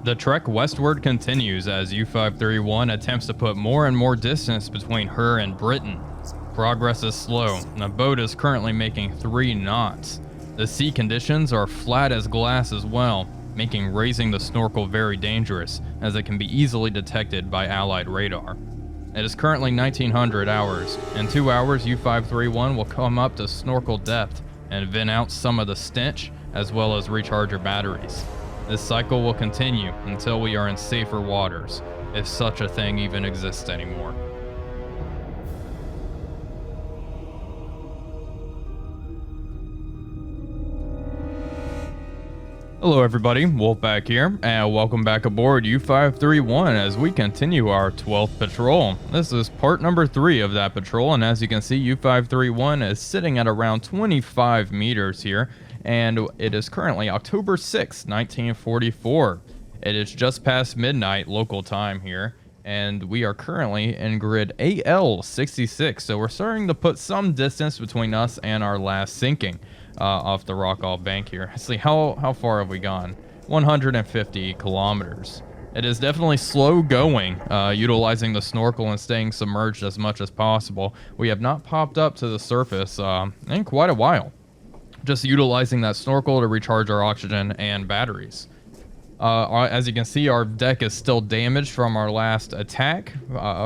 The trek westward continues as U-531 attempts to put more and more distance between her and Britain. Progress is slow, and the boat is currently making 3 knots. The sea conditions are flat as glass as well, making raising the snorkel very dangerous, as it can be easily detected by Allied radar. It is currently 1900 hours. In 2 hours, U-531 will come up to snorkel depth and vent out some of the stench, as well as recharge her batteries. This cycle will continue until we are in safer waters, if such a thing even exists anymore. Hello everybody, Wolf back here, and welcome back aboard U-531 as we continue our 12th patrol. This is part number 3 of that patrol, and as you can see, U-531 is sitting at around 25 meters here, and it is currently October 6, 1944. It is just past midnight local time here, and we are currently in grid AL66, so we're starting to put some distance between us and our last sinking off the Qorgyle bank here. Let's see, how far have we gone? 150 kilometers. It is definitely slow going, utilizing the snorkel and staying submerged as much as possible. We have not popped up to the surface in quite a while. Just utilizing that snorkel to recharge our oxygen and batteries. As you can see, our deck is still damaged from our last attack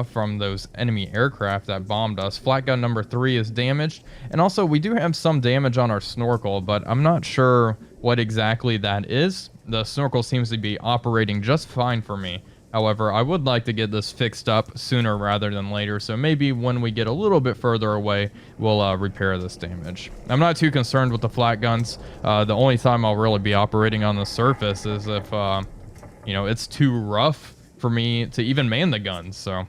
from those enemy aircraft that bombed us. Flat gun number 3 is damaged, and also we do have some damage on our snorkel, but I'm not sure what exactly that is. The snorkel seems to be operating just fine for me. However, I would like to get this fixed up sooner rather than later, so maybe when we get a little bit further away, we'll repair this damage. I'm not too concerned with the flat guns. The only time I'll really be operating on the surface is if, you know, it's too rough for me to even man the guns. So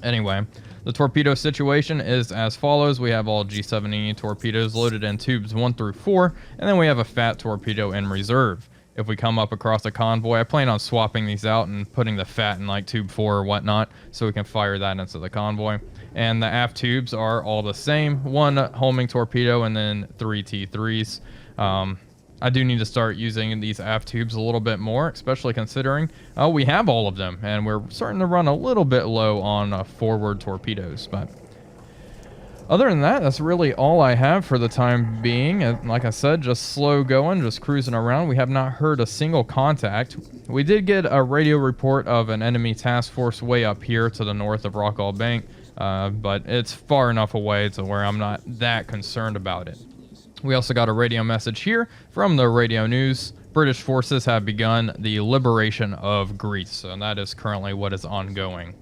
anyway, the torpedo situation is as follows. We have all G70 torpedoes loaded in tubes 1 through 4, and then we have a fat torpedo in reserve. If we come up across a convoy, I plan on swapping these out and putting the fat in like tube 4 or whatnot, so we can fire that into the convoy. And the aft tubes are all the same, 1 homing torpedo and then 3 T3s. I do need to start using these aft tubes a little bit more, especially considering we have all of them, and we're starting to run a little bit low on forward torpedoes. But other than that, that's really all I have for the time being. And like I said, just slow going, just cruising around. We have not heard a single contact. We did get a radio report of an enemy task force way up here to the north of Qorgyle Bank, but it's far enough away to where I'm not that concerned about it. We also got a radio message here from the radio news. British forces have begun the liberation of Greece, and that is currently what is ongoing.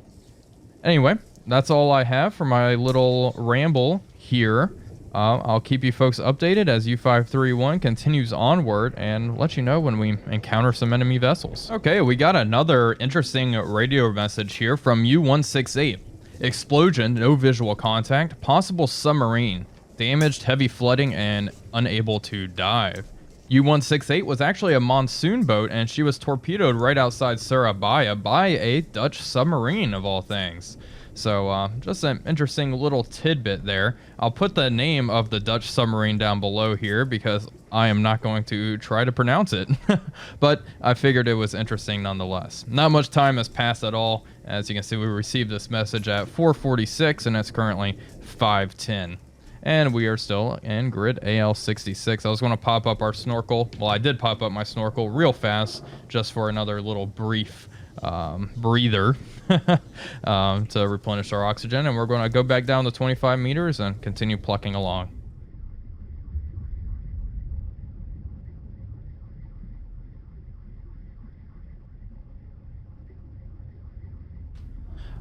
Anyway, that's all I have for my little ramble here. I'll keep you folks updated as U-531 continues onward and let you know when we encounter some enemy vessels. Okay, we got another interesting radio message here from U-168. Explosion, no visual contact, possible submarine, damaged, heavy flooding, and unable to dive. U-168 was actually a monsoon boat, and she was torpedoed right outside Surabaya by a Dutch submarine, of all things. So just an interesting little tidbit there. I'll put the name of the Dutch submarine down below here because I am not going to try to pronounce it. But I figured it was interesting nonetheless. Not much time has passed at all. As you can see, we received this message at 4:46 and it's currently 5:10. And we are still in grid AL66. I was going to pop up our snorkel. Well, I did pop up my snorkel real fast just for another little brief breather to replenish our oxygen, and we're going to go back down to 25 meters and continue plucking along.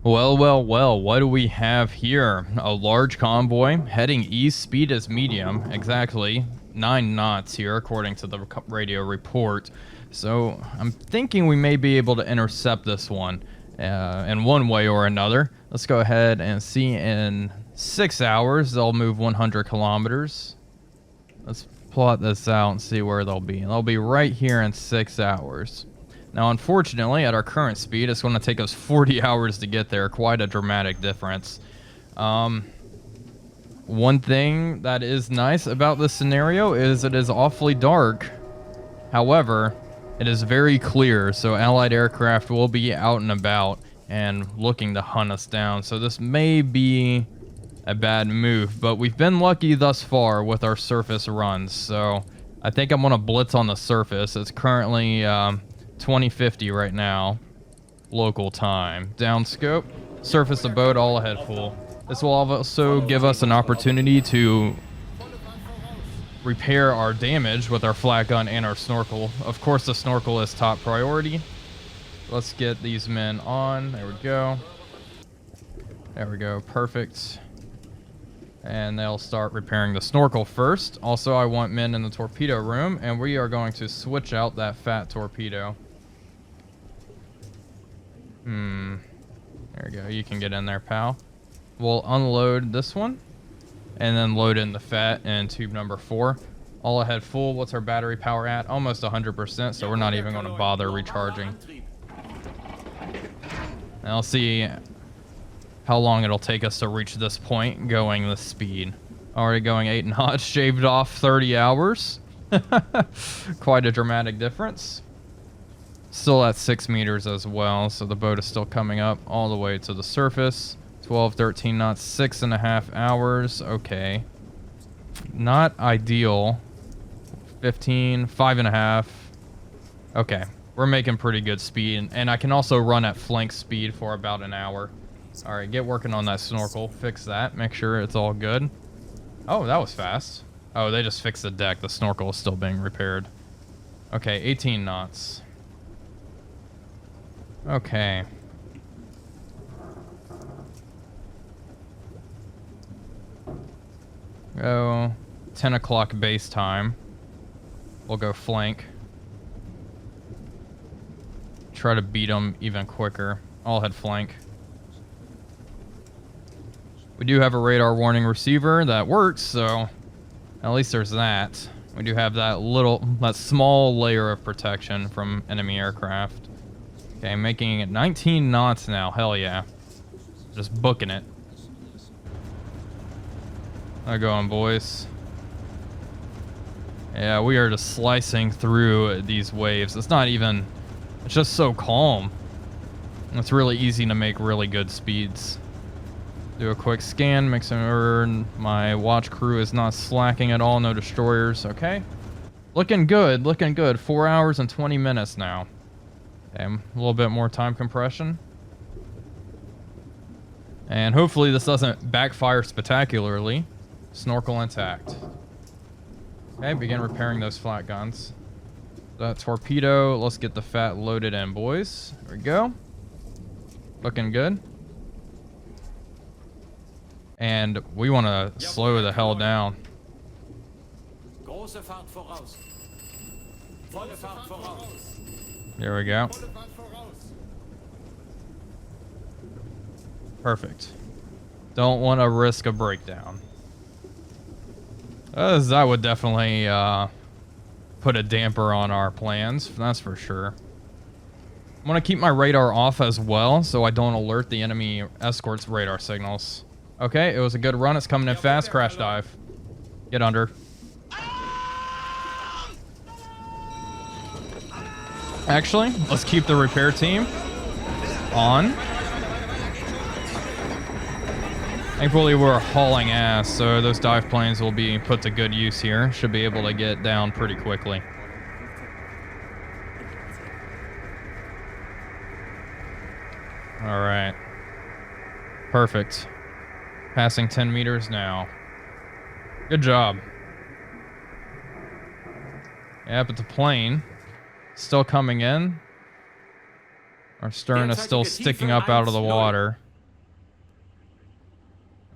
Well, what do we have here? A large convoy heading east, speed is medium, exactly 9 knots here according to the radio report. So I'm thinking we may be able to intercept this one in one way or another. Let's go ahead and see. In 6 hours they'll move 100 kilometers. Let's plot this out and see where they'll be. They'll be right here in 6 hours. Now unfortunately at our current speed it's going to take us 40 hours to get there. Quite a dramatic difference. One thing that is nice about this scenario is it is awfully dark. However, It is very clear, so Allied aircraft will be out and about and looking to hunt us down. So this may be a bad move, but we've been lucky thus far with our surface runs. So I think I'm going to blitz on the surface. It's currently 2050 right now, local time. Down scope, surface the boat, all ahead full. This will also give us an opportunity to repair our damage with our flat gun and our snorkel. Of course, the snorkel is top priority. Let's get these men on. There we go. There we go. Perfect. And they'll start repairing the snorkel first. Also, I want men in the torpedo room, and we are going to switch out that fat torpedo. There we go. You can get in there, pal. We'll unload this one, and then load in the fat in tube number 4. All ahead full. What's our battery power at? Almost 100%, so we're not even going to bother recharging. And I'll see how long it'll take us to reach this point going this speed. Already going 8 knots, shaved off 30 hours. Quite a dramatic difference. Still at 6 meters as well, so the boat is still coming up all the way to the surface. 12, 13 knots, 6.5 hours. Okay. Not ideal. 15, 5.5. Okay. We're making pretty good speed, and I can also run at flank speed for about an hour. All right, get working on that snorkel. Fix that. Make sure it's all good. Oh, that was fast. Oh, they just fixed the deck. The snorkel is still being repaired. Okay, 18 knots. Okay. Go 10 o'clock base time. We'll go flank. Try to beat them even quicker. I'll head flank. We do have a radar warning receiver that works, so at least there's that. We do have that small layer of protection from enemy aircraft. Okay, making it 19 knots now. Hell yeah. Just booking it. How's it going, boys? Yeah, we are just slicing through these waves. It's not even... It's just so calm. It's really easy to make really good speeds. Do a quick scan, make sure my watch crew is not slacking at all. No destroyers. Okay. Looking good, looking good. 4 hours and 20 minutes now. Okay, a little bit more time compression. And hopefully this doesn't backfire spectacularly. Snorkel intact. Okay, begin repairing those flat guns. That torpedo, let's get the fat loaded in, boys. There we go. Looking good. And we want to slow the hell down. There we go. Perfect. Don't want to risk a breakdown. That would definitely put a damper on our plans, that's for sure. I'm going to keep my radar off as well, so I don't alert the enemy escort's radar signals. Okay, it was a good run. It's coming in fast. Crash dive. Get under. Actually, let's keep the repair team on. Thankfully, we're hauling ass, so those dive planes will be put to good use here. Should be able to get down pretty quickly. All right. Perfect. Passing 10 meters now. Good job. Yeah, but the plane still coming in. Our stern is still sticking up out of the water.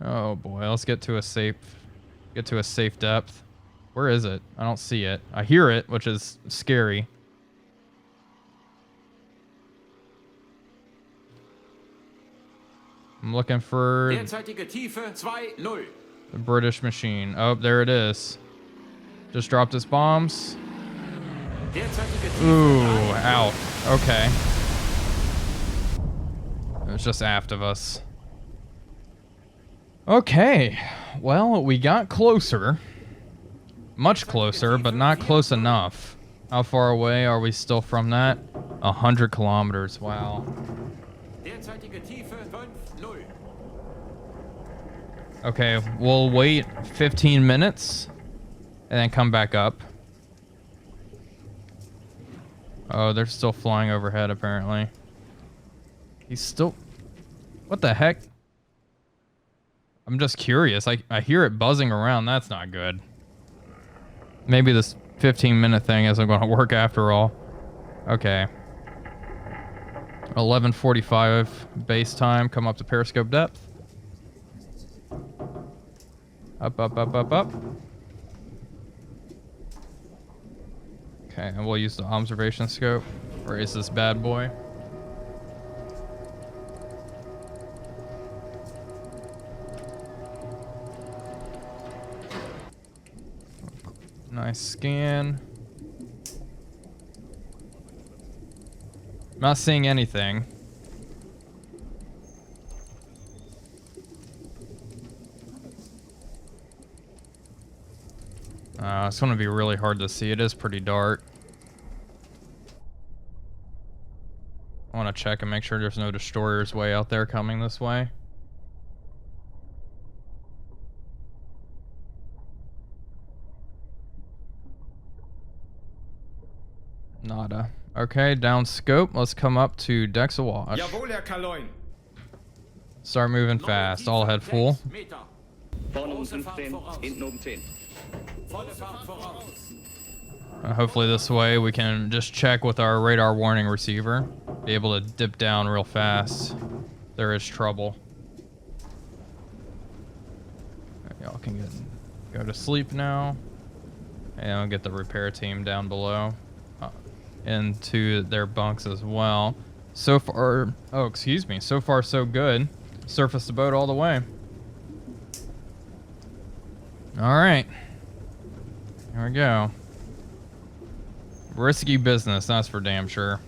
Oh boy, let's get to a safe depth. Where is it? I don't see it. I hear it, which is scary. I'm looking for the British machine. Oh, there it is. Just dropped his bombs. Ooh, ow. Okay. It was just aft of us. Okay. Well, we got closer. Much closer, but not close enough. How far away are we still from that? 100 kilometers. Wow. Okay, we'll wait 15 minutes and then come back up. Oh, they're still flying overhead apparently. He's still... What the heck? I'm just curious. I hear it buzzing around. That's not good. Maybe this 15-minute thing isn't going to work after all. Okay. 11:45 base time. Come up to periscope depth. Up, up, up, up, up. Okay, and we'll use the observation scope. Raise this bad boy. Nice scan. Not seeing anything. It's going to be really hard to see. It is pretty dark. I want to check and make sure there's no destroyers way out there coming this way. Nada. Okay, down scope. Let's come up to decks awash. Start moving fast. All head full. Hopefully this way we can just check with our radar warning receiver. Be able to dip down real fast. There is trouble. Y'all can go to sleep now. And I'll get the repair team down below. Into their bunks as well. So far, oh excuse me, so far so good. Surface the boat all the way. Alright. Here we go. Risky business, that's for damn sure.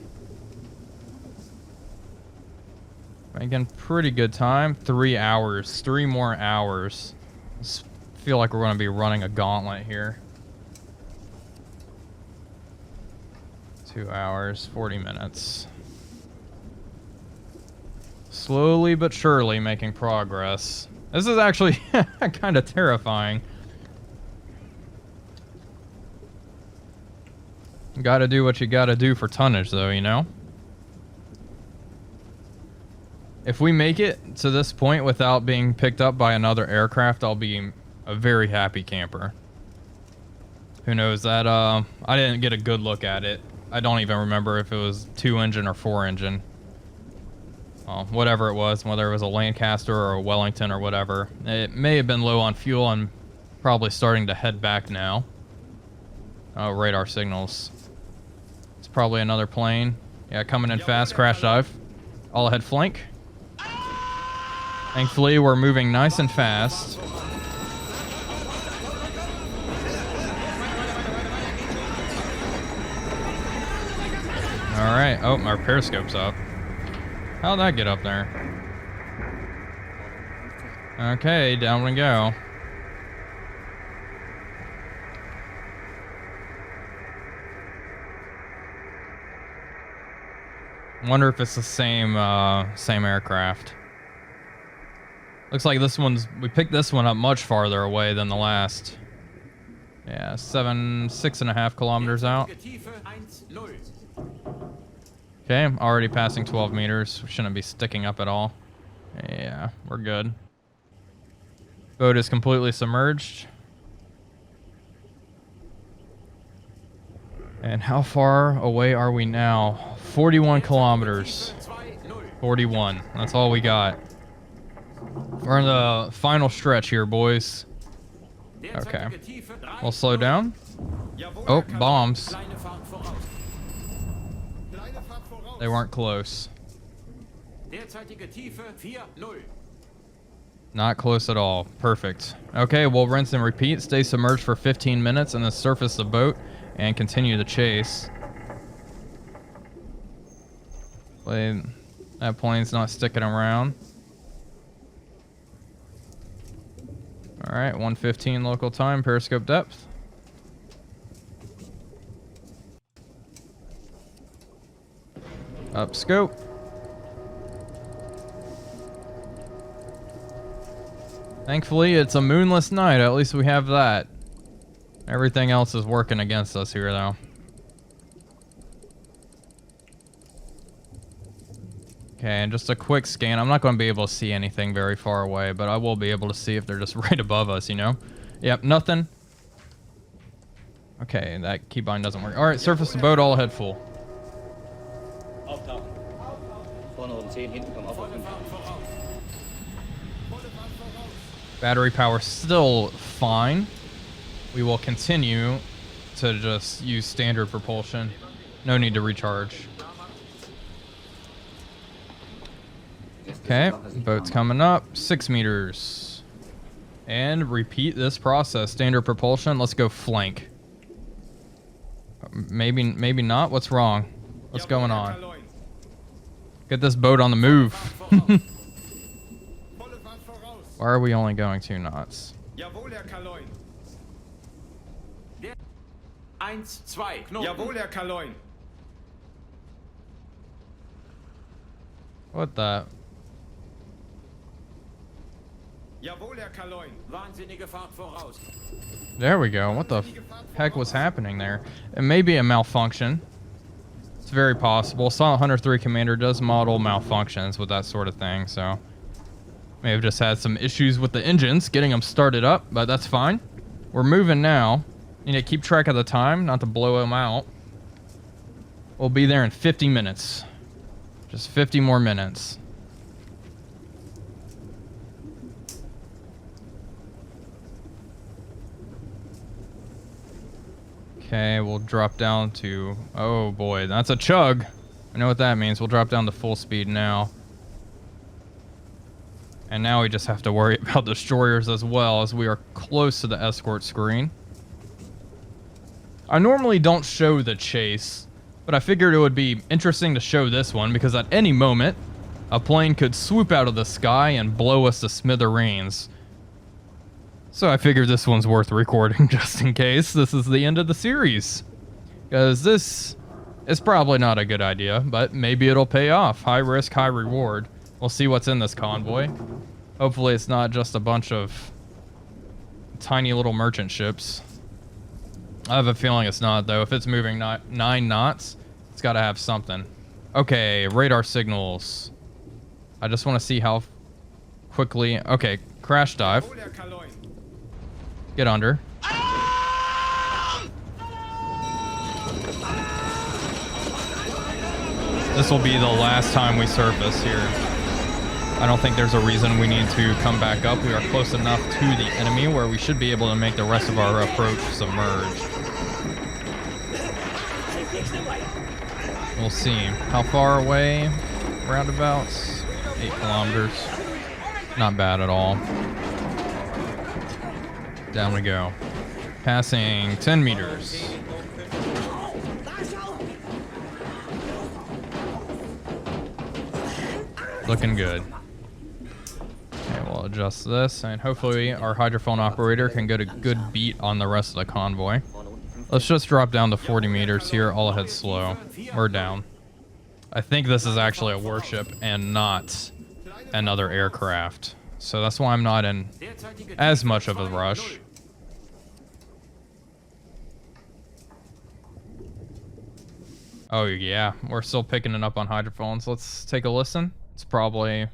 Making pretty good time. 3 hours. 3 more hours. I feel like we're going to be running a gauntlet here. 2 hours, 40 minutes. Slowly but surely making progress. This is actually kind of terrifying. Gotta do what you gotta do for tonnage though, you know? If we make it to this point without being picked up by another aircraft, I'll be a very happy camper. Who knows that, I didn't get a good look at it. I don't even remember if it was 2-engine or 4-engine. Well, whatever it was, whether it was a Lancaster or a Wellington or whatever. It may have been low on fuel and probably starting to head back now. Oh, radar signals. It's probably another plane. Yeah, coming in fast, crash dive. All ahead flank. Thankfully, we're moving nice and fast. Alright, oh, our periscope's up. How'd that get up there? Okay, down we go. Wonder if it's the same aircraft. Looks like this one's, we picked this one up much farther away than the last. Yeah, 6.5 kilometers out. Okay, I'm already passing 12 meters. We shouldn't be sticking up at all. Yeah, we're good. Boat is completely submerged. And how far away are we now? 41 kilometers. 41. That's all we got. We're in the final stretch here, boys. Okay. We'll slow down. Oh, bombs. They weren't close. Not close at all. Perfect. Okay, we'll rinse and repeat. Stay submerged for 15 minutes and then surface the boat and continue the chase. That plane's not sticking around. Alright, 1:15 local time, periscope depth. Up scope. Thankfully, it's a moonless night. At least we have that. Everything else is working against us here, though. Okay, and just a quick scan. I'm not going to be able to see anything very far away, but I will be able to see if they're just right above us, you know? Yep, nothing. Okay, that keybind doesn't work. Alright, surface the boat, all ahead full. Battery power still fine. We will continue to just use standard propulsion. No need to recharge. Okay, boat's coming up. 6 meters. And repeat this process. Standard propulsion. Let's go flank. Maybe not. What's wrong? What's going on? Get this boat on the move. Why are we only going 2 knots? Jawohl, Herr Kaloin. What the? Jawohl, Herr Kaloin. Wahnsinnige Fahrt voraus. There we go. What the heck was happening there? It may be a malfunction. It's very possible. Silent Hunter 3 Commander does model malfunctions with that sort of thing, so may have just had some issues with the engines, getting them started up, but that's fine. We're moving now. Need to keep track of the time, not to blow them out. We'll be there in 50 minutes. Just 50 more minutes. Okay, we'll drop down to... Oh boy, that's a chug. I know what that means. We'll drop down to full speed now. And now we just have to worry about destroyers as well, as we are close to the escort screen. I normally don't show the chase, but I figured it would be interesting to show this one, because at any moment, a plane could swoop out of the sky and blow us to smithereens. So I figured this one's worth recording just in case this is the end of the series. Because this is probably not a good idea, but maybe it'll pay off. High risk, high reward. We'll see what's in this convoy. Hopefully it's not just a bunch of tiny little merchant ships. I have a feeling it's not, though. If it's moving 9 knots, it's got to have something. Okay, radar signals. I just want to see how quickly... Okay, crash dive. Get under. This will be the last time we surface here. I don't think there's a reason we need to come back up. We are close enough to the enemy where we should be able to make the rest of our approach submerged. We'll see. How far away? Roundabouts? 8 kilometers. Not bad at all. Down we go. Passing 10 meters. Looking good. Okay, we'll adjust this, and hopefully our hydrophone operator can get a good beat on the rest of the convoy. Let's just drop down to 40 meters here, all ahead slow. We're down. I think this is actually a warship and not another aircraft. So that's why I'm not in as much of a rush. Oh yeah, we're still picking it up on hydrophones. Let's take a listen. It's probably...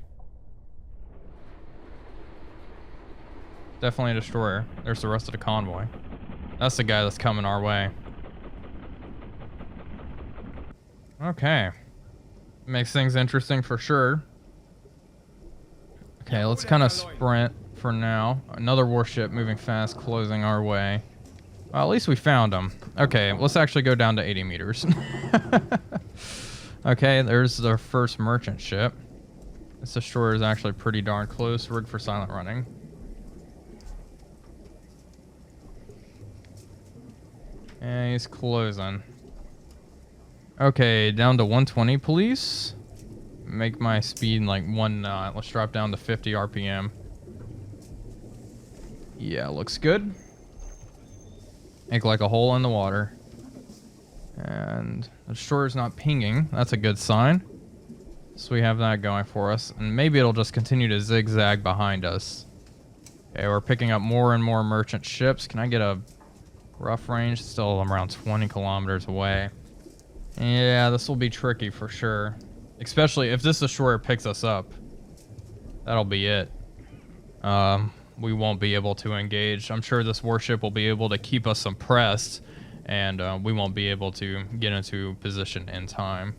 definitely a destroyer. There's the rest of the convoy. That's the guy that's coming our way. Okay. Makes things interesting for sure. Okay, let's kind of sprint for now. Another warship moving fast, closing our way. Well, at least we found them. Okay, let's actually go down to 80 meters. Okay, there's the first merchant ship. This destroyer is actually pretty darn close. Rigged for silent running. And he's closing. Okay, down to 120, please. Make my speed like 1 knot. Let's drop down to 50 RPM. Yeah, looks good. Make like a hole in the water. And the destroyer's not pinging. That's a good sign. So we have that going for us. And maybe it'll just continue to zigzag behind us. Okay, we're picking up more and more merchant ships. Can I get a rough range? Still around 20 kilometers away. Yeah, this will be tricky for sure. Especially if this destroyer picks us up. That'll be it. We won't be able to engage. I'm sure this warship will be able to keep us suppressed. And we won't be able to get into position in time.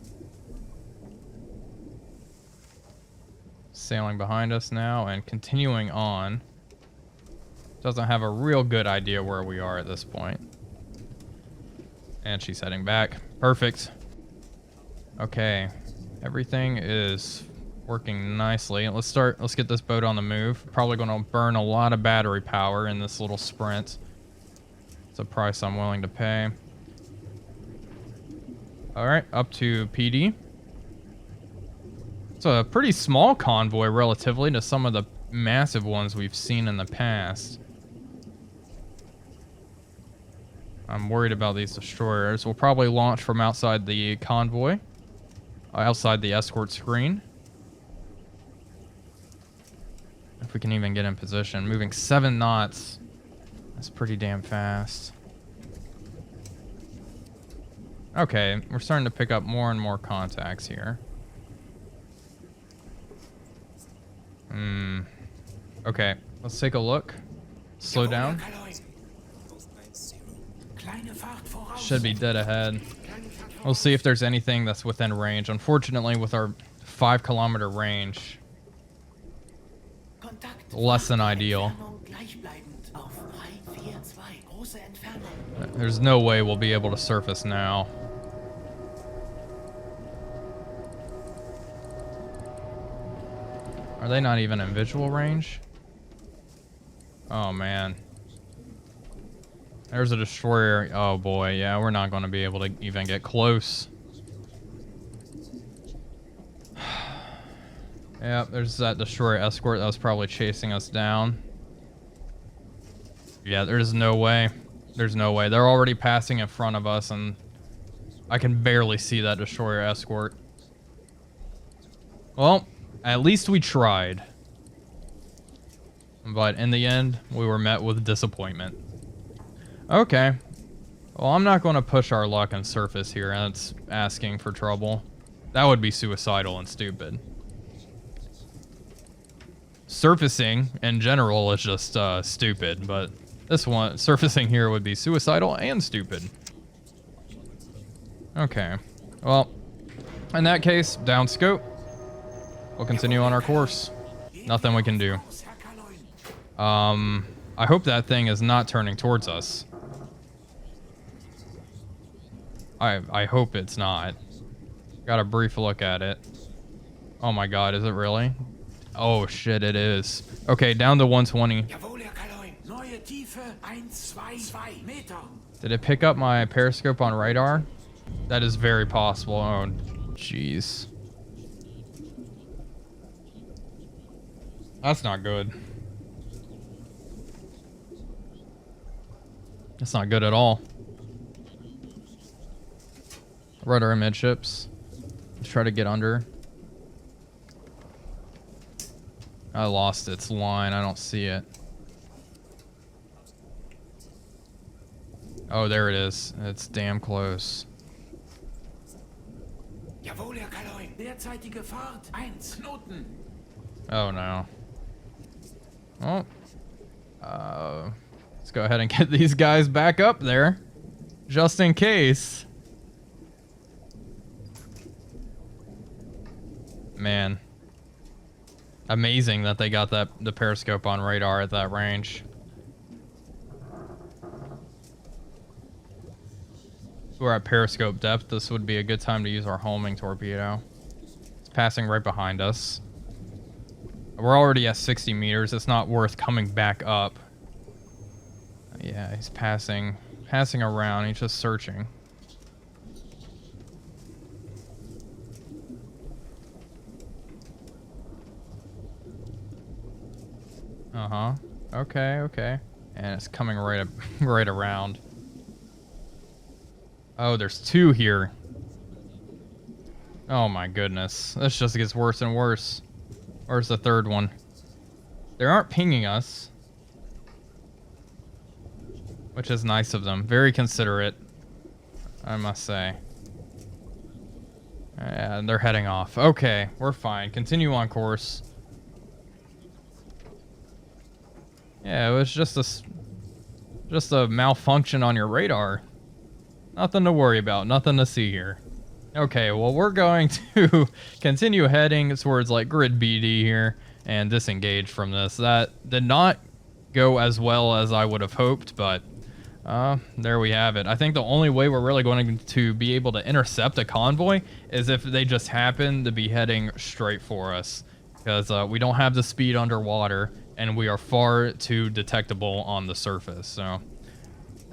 Sailing behind us now and continuing on. Doesn't have a real good idea where we are at this point. And she's heading back. Perfect. Okay. Everything is working nicely. Let's get this boat on the move. Probably going to burn a lot of battery power in this little sprint. It's a price I'm willing to pay. Alright, up to PD. It's a pretty small convoy relatively to some of the massive ones we've seen in the past. I'm worried about these destroyers. We'll probably launch from outside the convoy. Outside the escort screen. If we can even get in position. Moving 7 knots. That's pretty damn fast. Okay, we're starting to pick up more and more contacts here. Okay, let's take a look. Slow down. Should be dead ahead. We'll see if there's anything that's within range. Unfortunately, with our 5 kilometer range, less than ideal. There's no way we'll be able to surface now. Are they not even in visual range? Oh man. There's a destroyer. Oh boy, yeah, we're not going to be able to even get close. Yep, there's that destroyer escort that was probably chasing us down. Yeah, there's no way. There's no way. They're already passing in front of us, and I can barely see that destroyer escort. Well, at least we tried. But in the end, we were met with disappointment. Okay. Well, I'm not going to push our luck and surface here. That's asking for trouble. That would be suicidal and stupid. Surfacing, in general, is just stupid, but this one, surfacing here would be suicidal and stupid. Okay. Well, in that case, down scope. We'll continue on our course. Nothing we can do. I hope that thing is not turning towards us. I hope it's not. Got a brief look at it. Oh my god, is it really? Oh shit, it is. Okay, down to 120. Did it pick up my periscope on radar? That is very possible. Oh, jeez. That's not good. That's not good at all. Rudder amidships. Let's try to get under. I lost its line. I don't see it. Oh, there it is. It's damn close. Oh no. Well, let's go ahead and get these guys back up there, just in case. Man, amazing that they got the periscope on radar at that range. If we're at periscope depth, this would be a good time to use our homing torpedo. It's passing right behind us. We're already at 60 meters. It's not worth coming back up. Yeah, he's passing around. He's just searching. Uh-huh. Okay, okay. And it's coming right around. Oh, there's 2 here. Oh my goodness. This just gets worse and worse. Where's the 3rd one? They aren't pinging us, which is nice of them. Very considerate, I must say. And they're heading off. Okay, we're fine. Continue on course. Yeah, it was just a malfunction on your radar. Nothing to worry about. Nothing to see here. Okay, well, we're going to continue heading towards, like, grid BD here and disengage from this. That did not go as well as I would have hoped, but there we have it. I think the only way we're really going to be able to intercept a convoy is if they just happen to be heading straight for us, because we don't have the speed underwater, and we are far too detectable on the surface. So,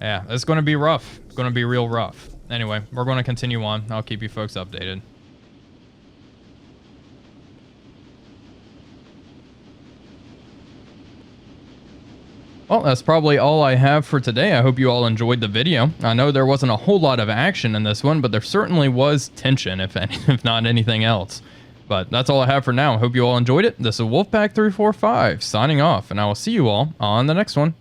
yeah, it's going to be rough. It's going to be real rough. Anyway, we're going to continue on. I'll keep you folks updated. Well, that's probably all I have for today. I hope you all enjoyed the video. I know there wasn't a whole lot of action in this one, but there certainly was tension, if not anything else. But that's all I have for now. I hope you all enjoyed it. This is Wolfpack345 signing off, and I will see you all on the next one.